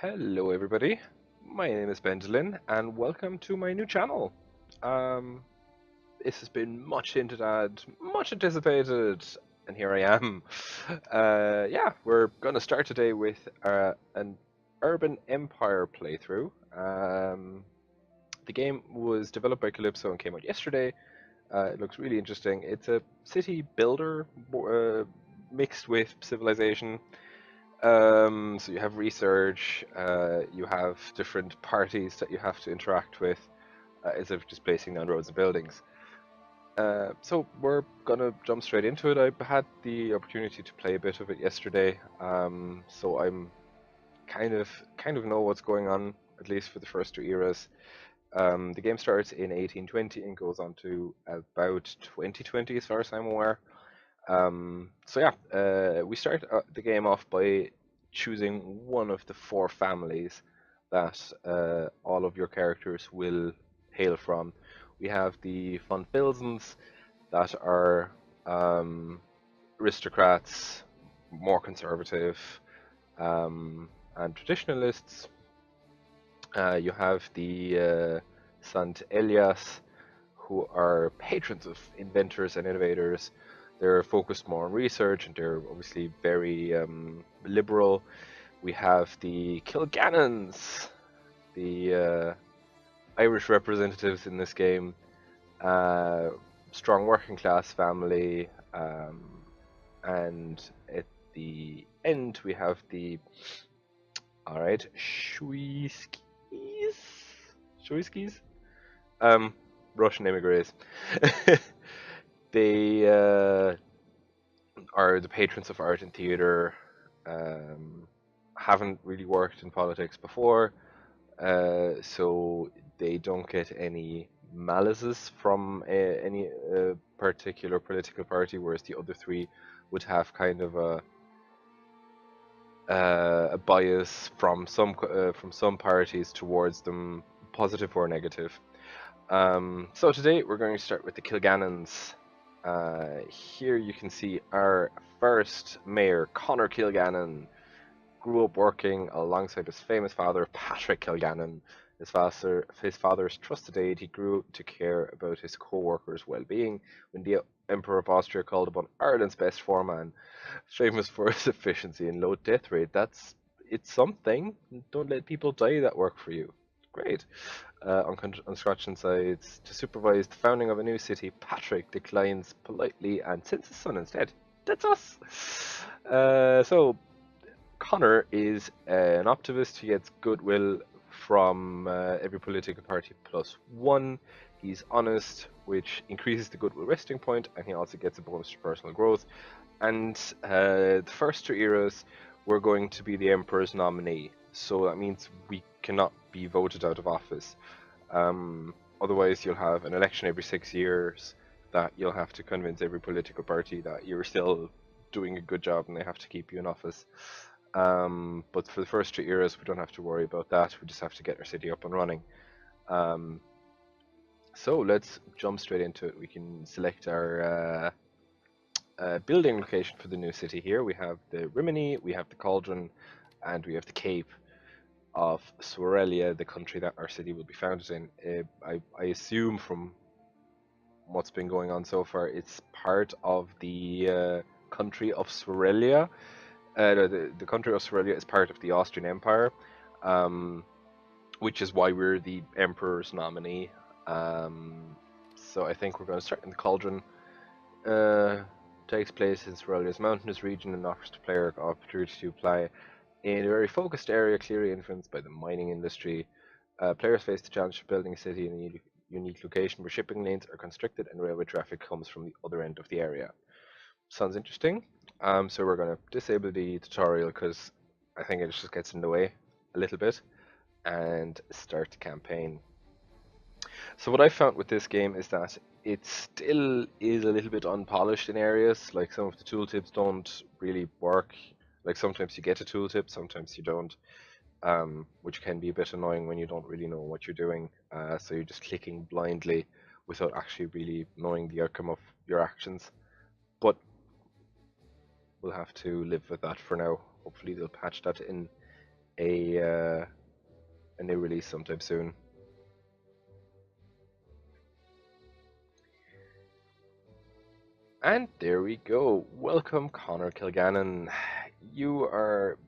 Hello, everybody. My name is Benjamin, and welcome to my new channel. Um, this has been much hinted at, much anticipated, and here I am. Yeah, we're going to start today with an Urban Empire playthrough. The game was developed by Kalypso and came out yesterday. It looks really interesting. It's a city builder mixed with civilization. So you have research, you have different parties that you have to interact with, instead of just placing down roads and buildings. So we're gonna jump straight into it. I had the opportunity to play a bit of it yesterday, so I'm kind of know what's going on, at least for the first two eras. The game starts in 1820 and goes on to about 2020, as far as I'm aware. So yeah, we start the game off by choosing one of the four families that all of your characters will hail from. We have the Von Pilsens that are aristocrats, more conservative, and traditionalists. You have the Sant Elias, who are patrons of inventors and innovators. They're focused more on research and they're obviously very liberal. We have the Kilgannons, the Irish representatives in this game. Uh, Strong working class family. And at the end, we have the, all right, Shuiskis? Shuiskis? Um, Russian immigrants. They are the patrons of art and theater. Um, haven't really worked in politics before, so they don't get any malices from any particular political party, whereas the other three would have kind of a bias from some parties towards them, positive or negative. So today we're going to start with the Kilgannons. Here you can see our first mayor, Conor Kilgannon, grew up working alongside his famous father, Patrick Kilgannon. His father's trusted aide, he grew to care about his co-workers' well-being. When the Emperor of Austria called upon Ireland's best foreman, famous for his efficiency and low death rate, it's something. Don't let people die that work for you. Great. On construction sites, to supervise the founding of a new city, Patrick declines politely and sends his son instead. That's us. So Connor is an optimist. He gets goodwill from every political party plus one. He's honest, which increases the goodwill resting point, and he also gets a bonus to personal growth. And the first two eras, we're going to be the Emperor's nominee. So that means we cannot be voted out of office. Otherwise, you'll have an election every 6 years that you'll have to convince every political party that you're still doing a good job and they have to keep you in office. But for the first two eras, we don't have to worry about that. We just have to get our city up and running. So let's jump straight into it. We can select our building location for the new city here. We have the Rimini, we have the Cauldron, and we have the Cape of Sorelia, the country that our city will be founded in. I assume from what's been going on so far, it's part of the country of Sorelia. The country of Sorelia is part of the Austrian Empire, which is why we're the Emperor's nominee. So I think we're going to start in the Cauldron. Takes place in Sorelia's mountainous region and offers the player opportunity to apply in a very focused area clearly influenced by the mining industry. Players face the challenge of building a city in a unique location where shipping lanes are constricted and railway traffic comes from the other end of the area. Sounds interesting. So we're going to disable the tutorial because I think it just gets in the way a little bit and start the campaign. So what I found with this game is that it still is a little bit unpolished in areas. Like some of the tooltips don't really work. Like sometimes you get a tooltip, sometimes you don't, which can be a bit annoying when you don't really know what you're doing. So you're just clicking blindly without actually really knowing the outcome of your actions. But we'll have to live with that for now. Hopefully they'll patch that in a uh, a new release sometime soon. And there we go. Welcome, Conor Kilgannon. You are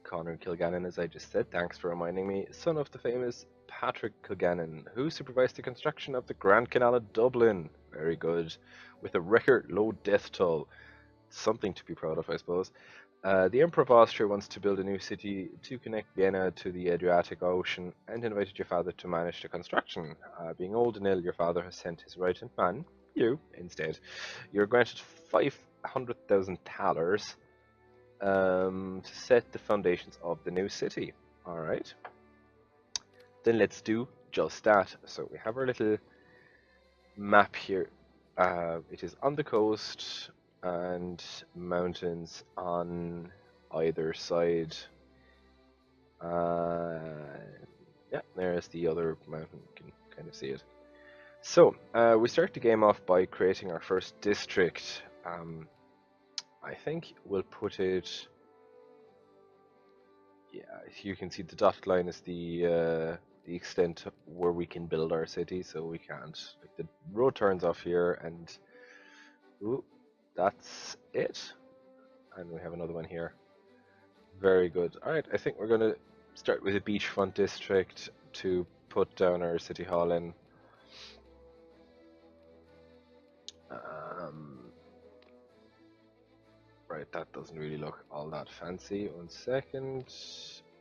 Conor Kilgannon, as I just said. Thanks for reminding me. Son of the famous Patrick Kilgannon, who supervised the construction of the Grand Canal of Dublin. Very good. With a record low death toll. Something to be proud of, I suppose. The Emperor of Austria wants to build a new city to connect Vienna to the Adriatic Ocean and invited your father to manage the construction. Being old and ill, your father has sent his right hand man, you, instead. You're granted 500,000 thalers to set the foundations of the new city. Alright. Then let's do just that. So we have our little map here. It is on the coast and mountains on either side. Yeah, there's the other mountain. You can kind of see it. So we start the game off by creating our first district. I think we'll put it. Yeah, you can see the dotted line is the extent where we can build our city, so we can't. Like, the road turns off here, and ooh, that's it. And we have another one here. Very good. All right, I think we're gonna start with a beachfront district to put down our city hall in. Right, that doesn't really look all that fancy. 1 second.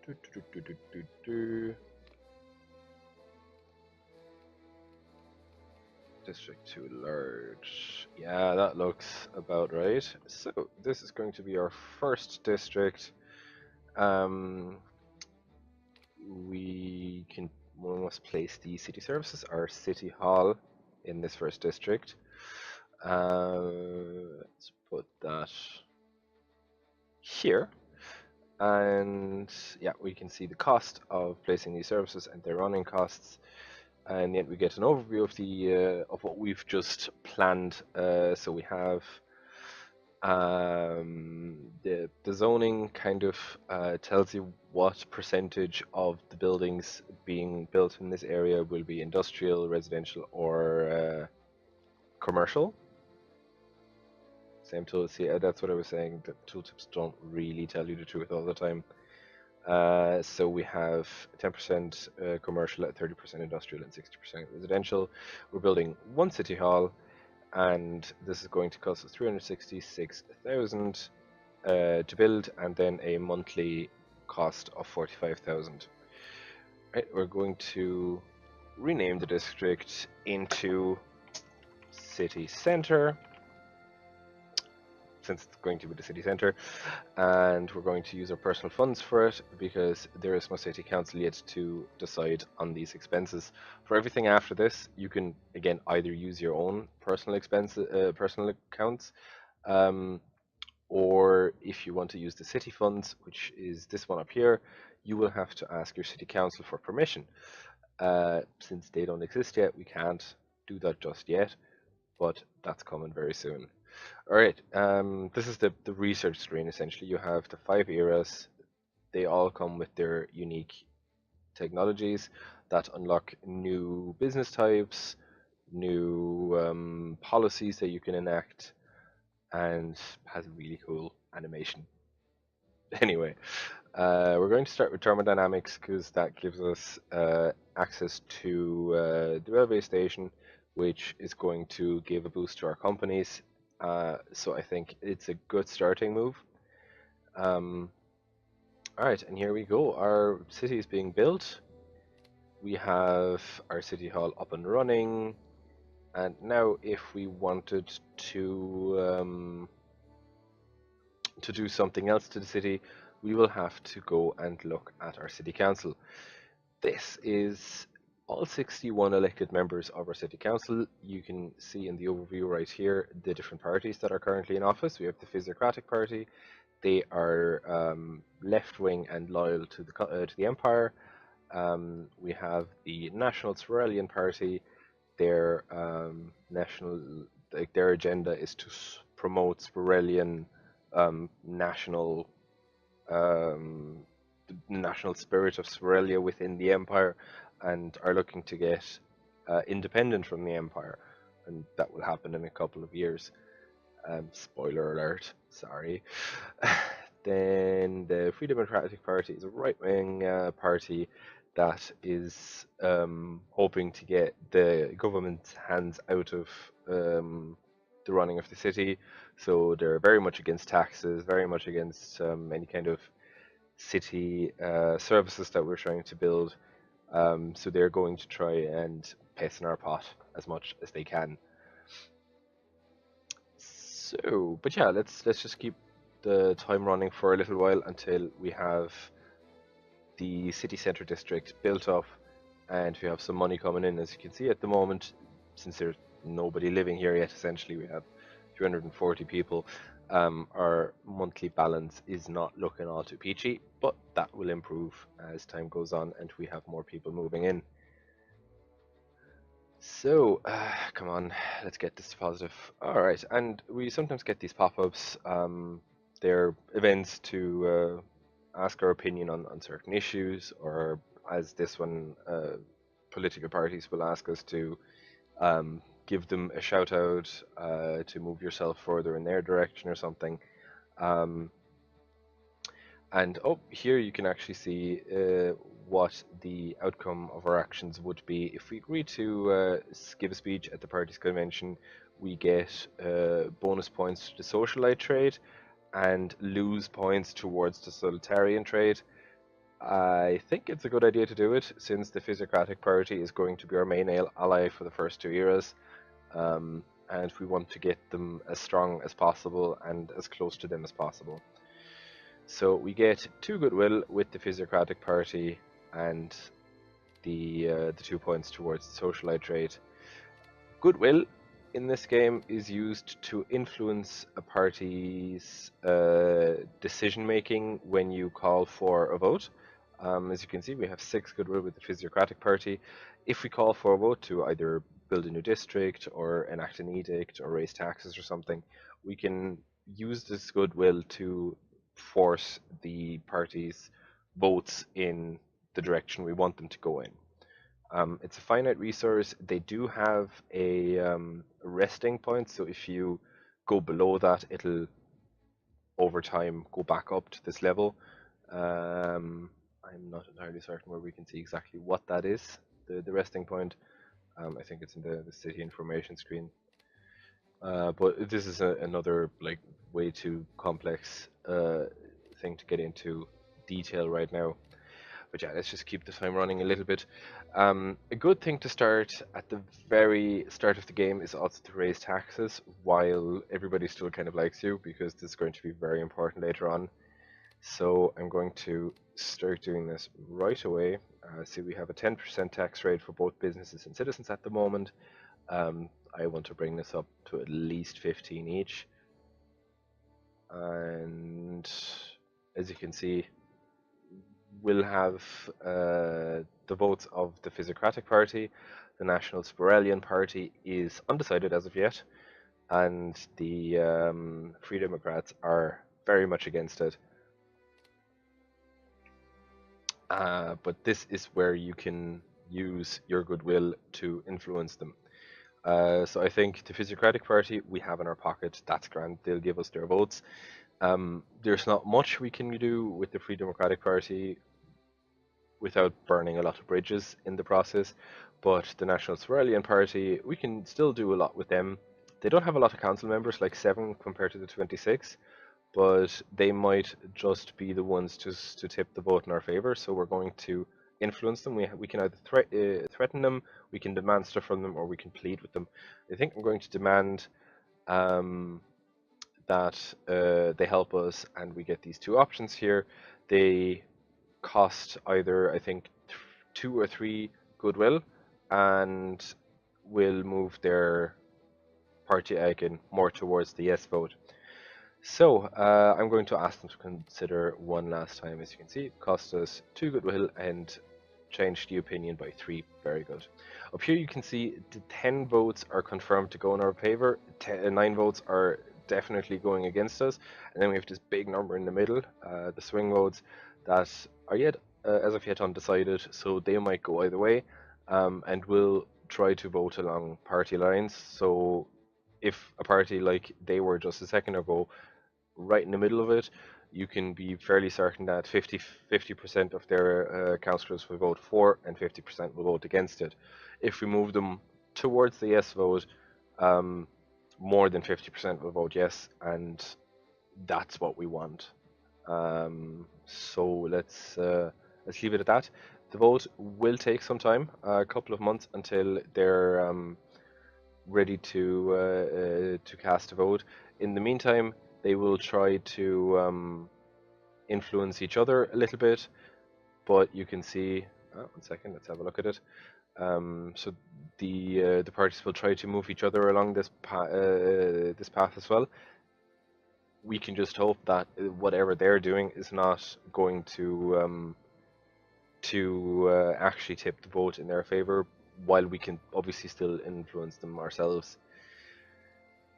Do, do, do, do, do, do. District too large. Yeah, that looks about right. So this is going to be our first district. We must place the city services, our city hall, in this first district. Let's put that here. And yeah, we can see the cost of placing these services and their running costs, and yet we get an overview of what we've just planned. So we have the zoning kind of tells you what percentage of the buildings being built in this area will be industrial, residential, or commercial. Same tool. See, that's what I was saying. The tooltips don't really tell you the truth all the time. So we have 10% commercial, 30% industrial, and 60% residential. We're building one city hall, and this is going to cost us 366,000 to build, and then a monthly cost of 45,000. Right, we're going to rename the district into City Center, since it's going to be the city centre, and we're going to use our personal funds for it because there is no city council yet to decide on these expenses. For everything after this, you can again either use your own personal personal accounts, or if you want to use the city funds, which is this one up here, you will have to ask your city council for permission. Since they don't exist yet, we can't do that just yet, but that's coming very soon. All right, this is the research screen essentially. You have the 5 eras. They all come with their unique technologies that unlock new business types, new policies that you can enact, and has really cool animation. Anyway, we're going to start with thermodynamics because that gives us access to the railway station, which is going to give a boost to our companies. So I think it's a good starting move. Alright, and here we go. Our city is being built. We have our city hall up and running. And now if we wanted to do something else to the city, we will have to go and look at our city council. This is all 61 elected members of our city council. You can see in the overview right here the different parties that are currently in office. We have the Physiocratic Party. They are left-wing and loyal to the empire. We have the National Sorelian Party. Their their agenda is to promote Sorelian national national spirit of Sorelia within the empire, and are looking to get independent from the empire, and that will happen in a couple of years. Spoiler alert, sorry. Then the Free Democratic Party is a right-wing party that is hoping to get the government's hands out of the running of the city. So they're very much against taxes, very much against any kind of city services that we're trying to build. So they're going to try and piss in our pot as much as they can. So, but yeah, let's just keep the time running for a little while until we have the city centre district built up and we have some money coming in. As you can see at the moment, since there's nobody living here yet, essentially we have 340 people. Our monthly balance is not looking all too peachy, but that will improve as time goes on and we have more people moving in. So, come on, let's get this positive. All right, and we sometimes get these pop-ups. They're events to ask our opinion on certain issues, or as this one, political parties will ask us to give them a shout out to move yourself further in their direction or something. And here you can actually see what the outcome of our actions would be. If we agree to give a speech at the party's convention, we get bonus points to the socialite trade and lose points towards the solitarian trade. I think it's a good idea to do it, since the Physiocratic Party is going to be our main ally for the first 2 years, and we want to get them as strong as possible and as close to them as possible. So we get 2 goodwill with the Physiocratic Party and the 2 points towards the socialite trade. Goodwill in this game is used to influence a party's decision making when you call for a vote. As you can see, we have 6 goodwill with the Physiocratic Party. If we call for a vote to either build a new district or enact an edict or raise taxes or something, we can use this goodwill to force the party's votes in the direction we want them to go in. It's a finite resource. They do have a resting point, so if you go below that, it'll over time go back up to this level. I'm not entirely certain where we can see exactly what that is, the resting point. I think it's in the city information screen. But this is another like way too complex thing to get into detail right now. But yeah, let's just keep the time running a little bit. A good thing to start at the very start of the game is also to raise taxes while everybody still kind of likes you, because this is going to be very important later on. So I'm going to start doing this right away. See, we have a 10% tax rate for both businesses and citizens at the moment. I want to bring this up to at least 15 each. And as you can see, we'll have the votes of the Physiocratic Party. The National Sporelian Party is undecided as of yet, and the Free Democrats are very much against it. But this is where you can use your goodwill to influence them. So I think the Physiocratic Party we have in our pocket. That's grand. They'll give us their votes. There's not much we can do with the Free Democratic Party without burning a lot of bridges in the process. But the National Sorelian Party, we can still do a lot with them. They don't have a lot of council members, like 7 compared to the 26, but they might just be the ones to tip the vote in our favor. So we're going to influence them. We can either threaten them, we can demand stuff from them, or we can plead with them. I think I'm going to demand that they help us, and we get these 2 options here. They cost either, I think, 2 or 3 goodwill, and will move their party icon more towards the yes vote. So I'm going to ask them to consider one last time. As you can see, it cost us 2 goodwill and changed the opinion by 3. Very good. Up here you can see the 10 votes are confirmed to go in our favor. 9 votes are definitely going against us, and then we have this big number in the middle, the swing votes, that are yet as of yet undecided, so they might go either way, and we'll try to vote along party lines. So if a party like they were just a second ago, right in the middle of it, you can be fairly certain that 50% of their councillors will vote for and 50% will vote against it. If we move them towards the yes vote, um, more than 50% will vote yes, and that's what we want. So let's leave it at that. The vote will take some time, a couple of months until they're ready to cast a vote. In the meantime, they will try to influence each other a little bit, but you can see. Oh, 1 second, let's have a look at it. So the parties will try to move each other along this path as well. We can just hope that whatever they're doing is not going to actually tip the vote in their favor, while we can obviously still influence them ourselves.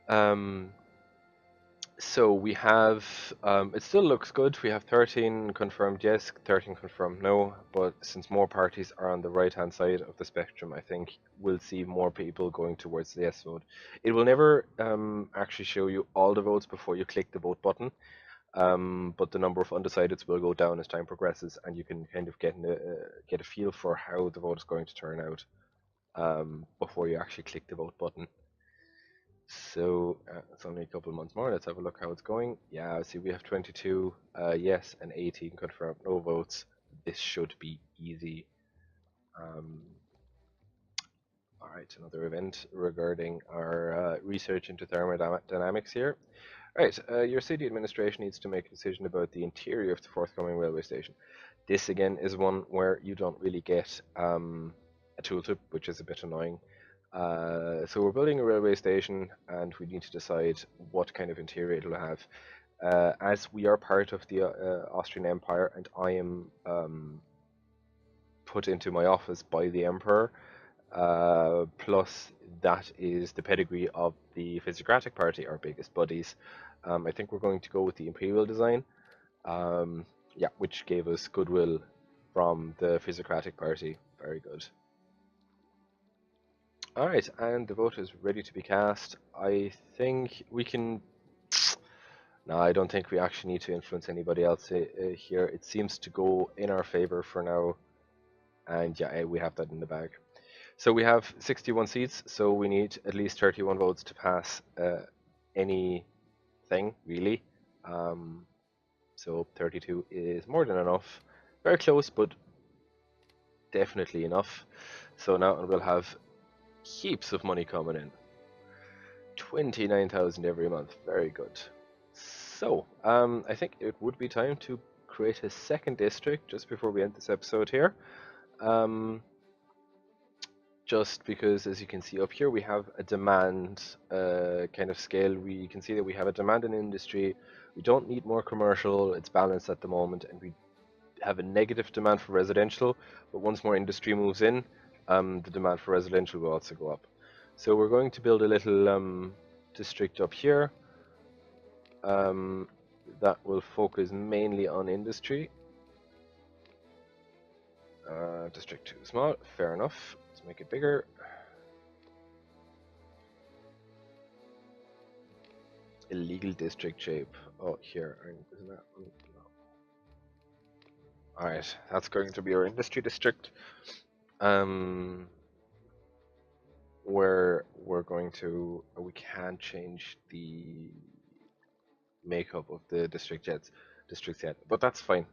Um, So we have, it still looks good. We have 13 confirmed yes, 13 confirmed no, but since more parties are on the right-hand side of the spectrum, I think we'll see more people going towards the yes vote. It will never actually show you all the votes before you click the vote button, but the number of undecideds will go down as time progresses, and you can kind of get a feel for how the vote is going to turn out before you actually click the vote button. So it's only a couple of months more. Let's have a look how it's going. Yeah, see, we have 22 yes and 18 confirmed no votes. This should be easy. Um, all right, another event regarding our research into thermodynamics here. Right, your city administration needs to make a decision about the interior of the forthcoming railway station. This again is one where you don't really get a tooltip, which is a bit annoying. So we're building a railway station, and we need to decide what kind of interior it'll have. As we are part of the Austrian Empire, and I am put into my office by the Emperor, plus that is the pedigree of the Physiocratic Party, our biggest buddies. I think we're going to go with the Imperial design, yeah, which gave us goodwill from the Physiocratic Party. Very good. All right, and the vote is ready to be cast. I think we can. No, I don't think we actually need to influence anybody else here. It seems to go in our favor for now, and yeah, we have that in the bag. So we have 61 seats, so we need at least 31 votes to pass anything, really. Um, so 32 is more than enough. Very close, but definitely enough. So now we'll have heaps of money coming in. 29,000 every month. Very good. So, I think it would be time to create a second district just before we end this episode here. Um, just because, as you can see up here, we have a demand kind of scale. We can see that we have a demand in industry. We don't need more commercial. It's balanced at the moment, and we have a negative demand for residential. But once more industry moves in, the demand for residential will also go up. So we're going to build a little district up here that will focus mainly on industry. District too small, fair enough. Let's make it bigger. Illegal district shape. Oh, here. Isn't that? No. Alright, that's going to be our industry district. Where we're going to. We can't change the makeup of the districts yet, but that's fine.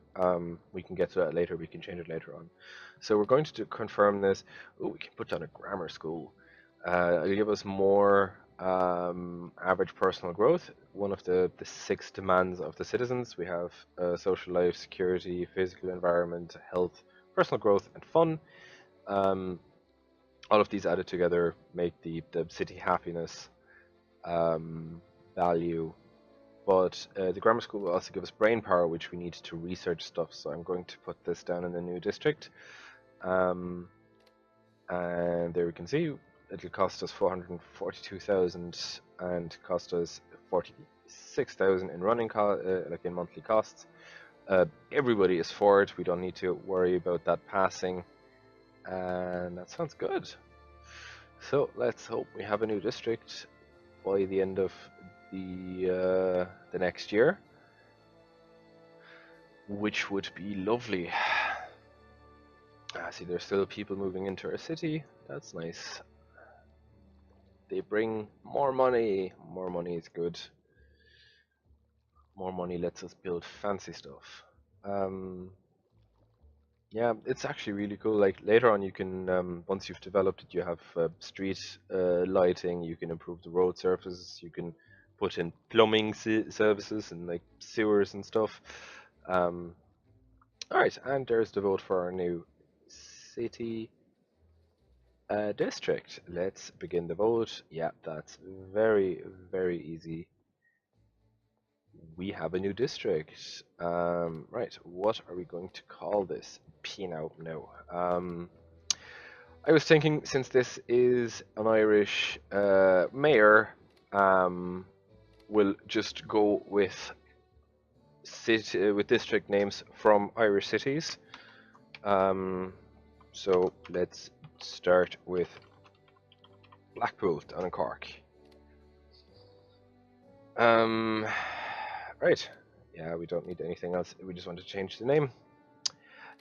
We can get to that later. We can change it later on. So we're going to confirm this. Oh, we can put down a grammar school. It'll give us more average personal growth. One of the 6 demands of the citizens. We have social life, security, physical environment, health, personal growth, and fun. All of these added together make the city happiness value. But the grammar school will also give us brain power, which we need to research stuff. So I'm going to put this down in the new district. And there we can see it'll cost us 442,000 and cost us 46,000 in running like in monthly costs. Everybody is for it. We don't need to worry about that passing. And that sounds good. So let's hope we have a new district by the end of the next year, which would be lovely. See, there's still people moving into our city. That's nice. They bring more money. More money is good. More money lets us build fancy stuff. Yeah, it's actually really cool. Like later on, you can once you've developed it, you have street lighting. You can improve the road surfaces. You can put in plumbing services and like sewers and stuff. All right, and there's the vote for our new city district. Let's begin the vote. Yeah, that's very, very easy. We have a new district. Right, what are we going to call this? Pino, no. I was thinking, since this is an Irish mayor, we'll just go with district names from Irish cities. So let's start with Blackpool down in Cork. Right. Yeah, we don't need anything else. We just want to change the name.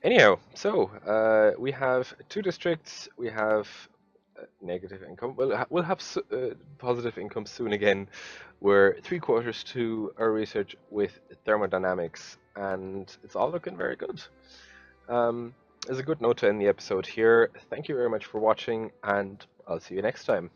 Anyhow, so we have two districts. We have negative income. We'll have positive income soon again. We're 3/4 to our research with thermodynamics, and it's all looking very good. There's a good note to end the episode here. Thank you very much for watching, and I'll see you next time.